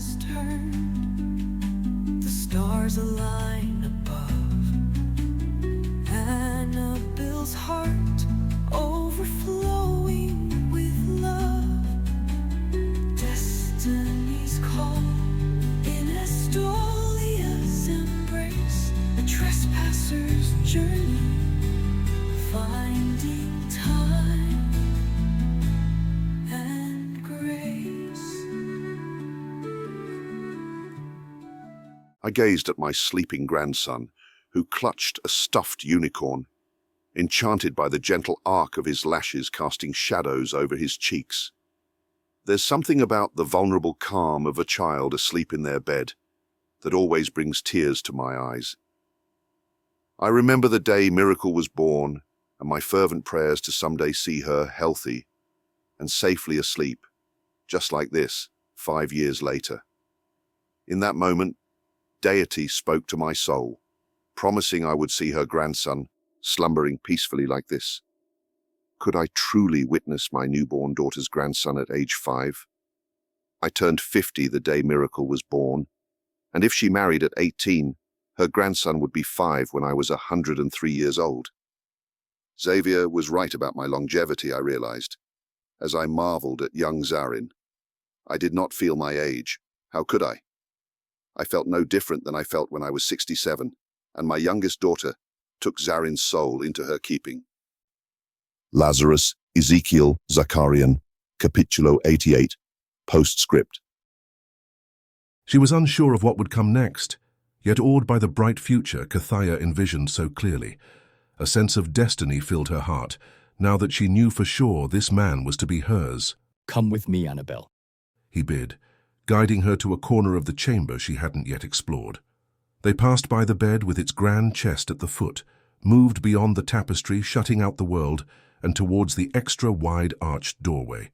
has turned, the stars align above. Annabelle's heart overflowing with love. Destiny's call in Estolia's embrace, a trespasser's journey, finding time and grace. I gazed at my sleeping grandson, who clutched a stuffed unicorn, enchanted by the gentle arc of his lashes casting shadows over his cheeks. There's something about the vulnerable calm of a child asleep in their bed that always brings tears to my eyes. I remember the day Miracle was born and my fervent prayers to someday see her healthy and safely asleep, just like this, 5 years later. In that moment, Deity spoke to my soul, promising I would see her grandson slumbering peacefully like this. Could I truly witness my newborn daughter's grandson at age 5? I turned 50 the day Miracle was born, and if she married at 18, her grandson would be 5 when I was 103 years old. Xavier was right about my longevity, I realized, as I marveled at young Zarin. I did not feel my age. How could I? I felt no different than I felt when I was 67, and my youngest daughter took Zarin's soul into her keeping. Lazarus, Ezekiel, Zacharian, Capitulo 88, Postscript. She was unsure of what would come next, yet awed by the bright future Cathaya envisioned so clearly. A sense of destiny filled her heart, now that she knew for sure this man was to be hers. "Come with me, Annabelle," he bid, guiding her to a corner of the chamber she hadn't yet explored. They passed by the bed with its grand chest at the foot, moved beyond the tapestry shutting out the world, and towards the extra-wide arched doorway.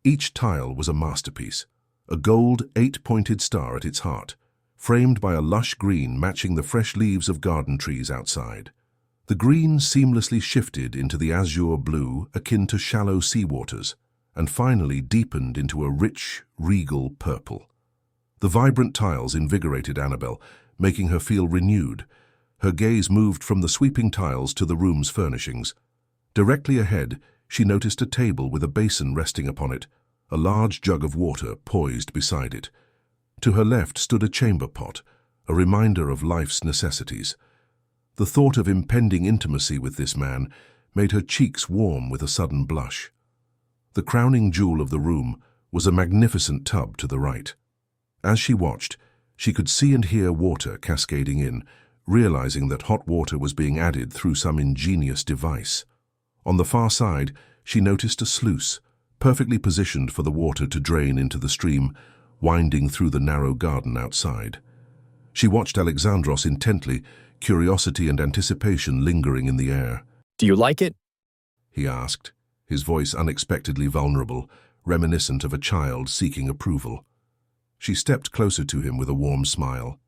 Each tile was a masterpiece, a gold 8-pointed star at its heart, framed by a lush green matching the fresh leaves of garden trees outside. The green seamlessly shifted into the azure blue akin to shallow sea waters, and finally deepened into a rich, regal purple. The vibrant tiles invigorated Annabelle, making her feel renewed. Her gaze moved from the sweeping tiles to the room's furnishings. Directly ahead, she noticed a table with a basin resting upon it, a large jug of water poised beside it. To her left stood a chamber pot, a reminder of life's necessities. The thought of impending intimacy with this man made her cheeks warm with a sudden blush. The crowning jewel of the room was a magnificent tub to the right. As she watched, she could see and hear water cascading in, realizing that hot water was being added through some ingenious device. On the far side, she noticed a sluice, perfectly positioned for the water to drain into the stream, winding through the narrow garden outside. She watched Alexandros intently, curiosity and anticipation lingering in the air. "Do you like it?" he asked, his voice unexpectedly vulnerable, reminiscent of a child seeking approval. She stepped closer to him with a warm smile.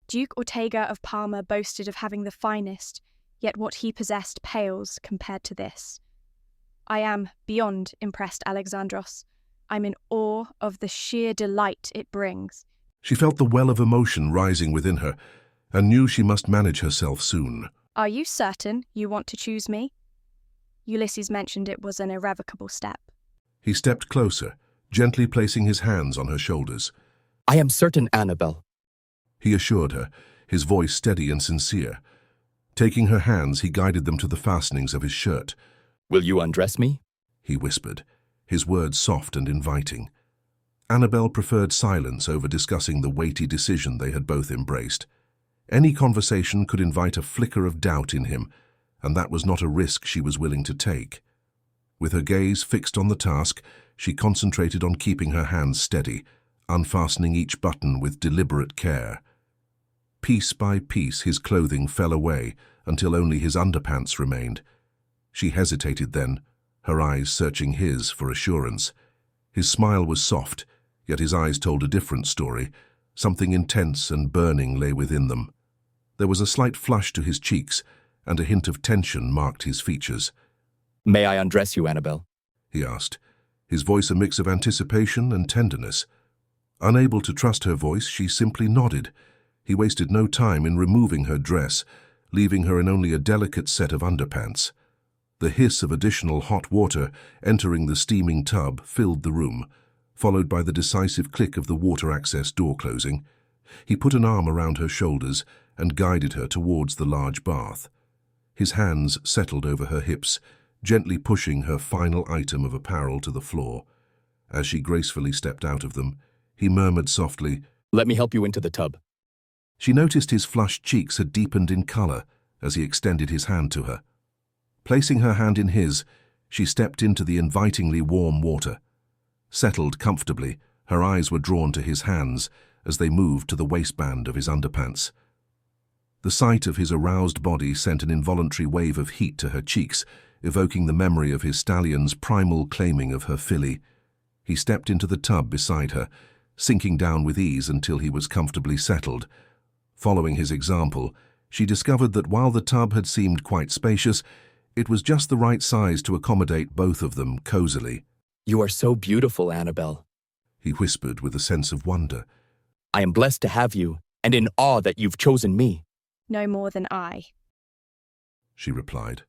Duke Ortega of Parma boasted of having the finest, yet what he possessed pales compared to this. I am beyond impressed, Alexandros. I'm in awe of the sheer delight it brings. She felt the well of emotion rising within her, and knew she must manage herself soon. Are you certain you want to choose me? Ulysses mentioned it was an irrevocable step. He stepped closer, gently placing his hands on her shoulders. "I am certain, Annabelle," he assured her, his voice steady and sincere. Taking her hands, he guided them to the fastenings of his shirt. "Will you undress me?" he whispered, his words soft and inviting. Annabelle preferred silence over discussing the weighty decision they had both embraced. Any conversation could invite a flicker of doubt in him, and that was not a risk she was willing to take. With her gaze fixed on the task, she concentrated on keeping her hands steady, unfastening each button with deliberate care. Piece by piece his clothing fell away until only his underpants remained. She hesitated then, her eyes searching his for assurance. His smile was soft, yet his eyes told a different story. Something intense and burning lay within them. There was a slight flush to his cheeks, and a hint of tension marked his features. "May I undress you, Annabelle?" he asked, his voice a mix of anticipation and tenderness. Unable to trust her voice, she simply nodded. He wasted no time in removing her dress, leaving her in only a delicate set of underpants. The hiss of additional hot water entering the steaming tub filled the room, followed by the decisive click of the water access door closing. He put an arm around her shoulders and guided her towards the large bath. His hands settled over her hips, gently pushing her final item of apparel to the floor. As she gracefully stepped out of them, he murmured softly, Let me help you into the tub. She noticed his flushed cheeks had deepened in color as he extended his hand to her. Placing her hand in his, she stepped into the invitingly warm water. Settled comfortably, her eyes were drawn to his hands as they moved to the waistband of his underpants. The sight of his aroused body sent an involuntary wave of heat to her cheeks, evoking the memory of his stallion's primal claiming of her filly. He stepped into the tub beside her, sinking down with ease until he was comfortably settled. Following his example, she discovered that while the tub had seemed quite spacious, it was just the right size to accommodate both of them cozily. You are so beautiful, Annabelle. He whispered with a sense of wonder. I am blessed to have you, and in awe that you've chosen me. No more than I. She replied.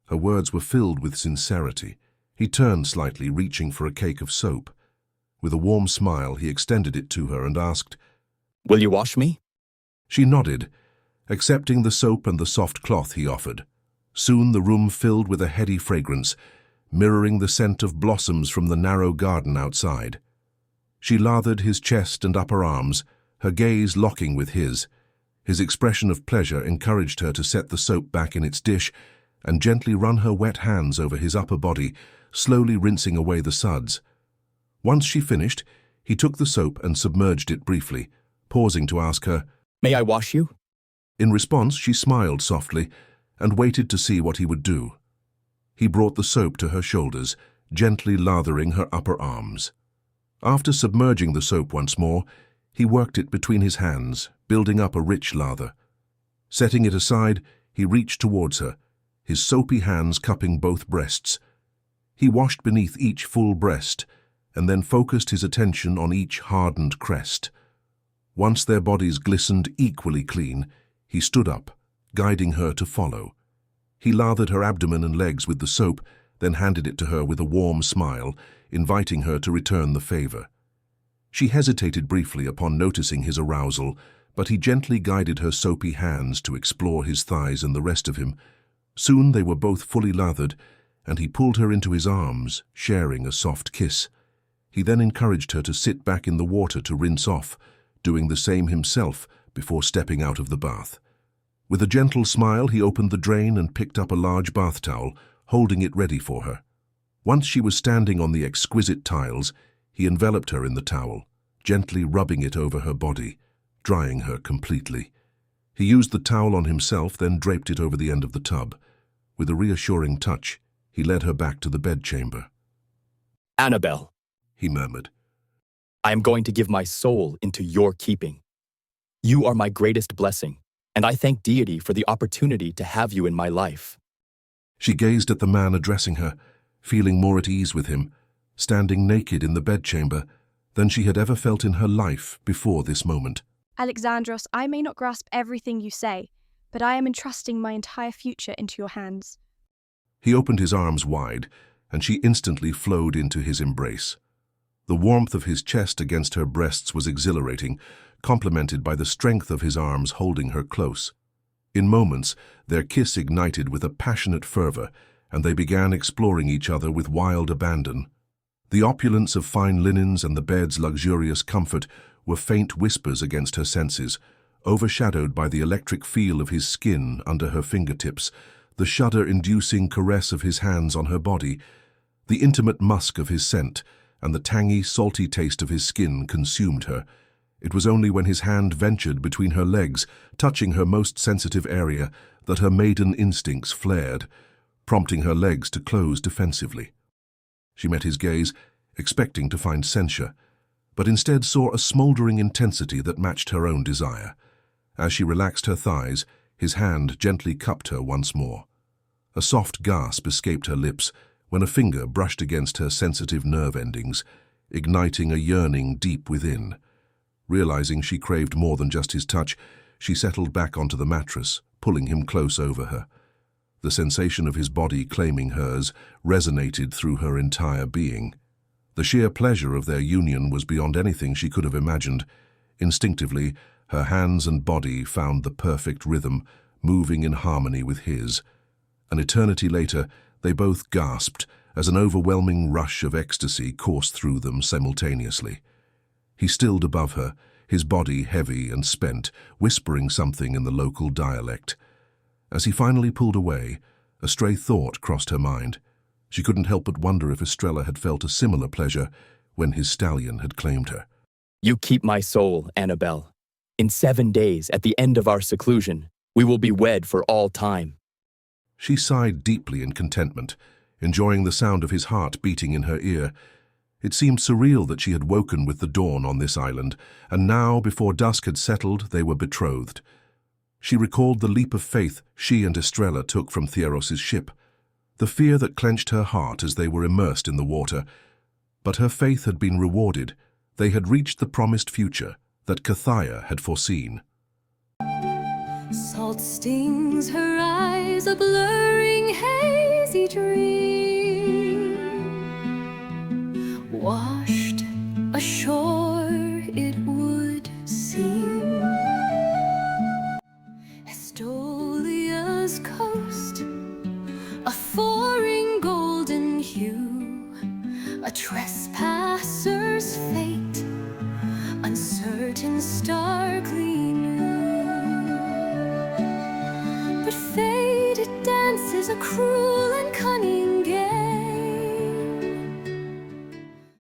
Her words were filled with sincerity. He turned slightly, reaching for a cake of soap. With a warm smile, he extended it to her and asked, Will you wash me? She nodded, accepting the soap and the soft cloth he offered. Soon the room filled with a heady fragrance, mirroring the scent of blossoms from the narrow garden outside. She lathered his chest and upper arms, her gaze locking with his. His expression of pleasure encouraged her to set the soap back in its dish and gently run her wet hands over his upper body, slowly rinsing away the suds. Once she finished, he took the soap and submerged it briefly, pausing to ask her, May I wash you? In response, she smiled softly and waited to see what he would do. He brought the soap to her shoulders, gently lathering her upper arms. After submerging the soap once more, he worked it between his hands, building up a rich lather. Setting it aside, he reached towards her, his soapy hands cupping both breasts. He washed beneath each full breast, and then focused his attention on each hardened crest. Once their bodies glistened equally clean, he stood up, guiding her to follow. He lathered her abdomen and legs with the soap, then handed it to her with a warm smile, inviting her to return the favor. She hesitated briefly upon noticing his arousal, but he gently guided her soapy hands to explore his thighs and the rest of him. Soon they were both fully lathered, and he pulled her into his arms, sharing a soft kiss. He then encouraged her to sit back in the water to rinse off, doing the same himself before stepping out of the bath. With a gentle smile, he opened the drain and picked up a large bath towel, holding it ready for her. Once she was standing on the exquisite tiles, he enveloped her in the towel, gently rubbing it over her body, drying her completely. He used the towel on himself, then draped it over the end of the tub. With a reassuring touch, he led her back to the bedchamber. Annabelle, He murmured. I am going to give my soul into your keeping. You are my greatest blessing, and I thank deity for the opportunity to have you in my life. She gazed at the man addressing her, feeling more at ease with him, standing naked in the bedchamber than she had ever felt in her life before this moment. Alexandros, I may not grasp everything you say, but I am entrusting my entire future into your hands. He opened his arms wide, and she instantly flowed into his embrace. The warmth of his chest against her breasts was exhilarating, complemented by the strength of his arms holding her close. In moments, their kiss ignited with a passionate fervor, and they began exploring each other with wild abandon. The opulence of fine linens and the bed's luxurious comfort were faint whispers against her senses, overshadowed by the electric feel of his skin under her fingertips, the shudder-inducing caress of his hands on her body, the intimate musk of his scent, and the tangy, salty taste of his skin consumed her. It was only when his hand ventured between her legs, touching her most sensitive area, that her maiden instincts flared, prompting her legs to close defensively. She met his gaze, expecting to find censure, but instead saw a smoldering intensity that matched her own desire. As she relaxed her thighs, his hand gently cupped her once more. A soft gasp escaped her lips when a finger brushed against her sensitive nerve endings, igniting a yearning deep within. Realizing she craved more than just his touch, she settled back onto the mattress, pulling him close over her. The sensation of his body claiming hers resonated through her entire being. The sheer pleasure of their union was beyond anything she could have imagined. Instinctively, her hands and body found the perfect rhythm, moving in harmony with his. An eternity later, they both gasped as an overwhelming rush of ecstasy coursed through them simultaneously. He stilled above her, his body heavy and spent, whispering something in the local dialect. As he finally pulled away, a stray thought crossed her mind. She couldn't help but wonder if Estrella had felt a similar pleasure when his stallion had claimed her. You keep my soul, Annabelle. In 7 days, at the end of our seclusion, we will be wed for all time. She sighed deeply in contentment, enjoying the sound of his heart beating in her ear. It seemed surreal that she had woken with the dawn on this island, and now, before dusk had settled, they were betrothed. She recalled the leap of faith she and Estrella took from Theros' ship, the fear that clenched her heart as they were immersed in the water. But her faith had been rewarded. They had reached the promised future that Cathaya had foreseen. Salt stings her eyes, a blurring hazy dream, washed ashore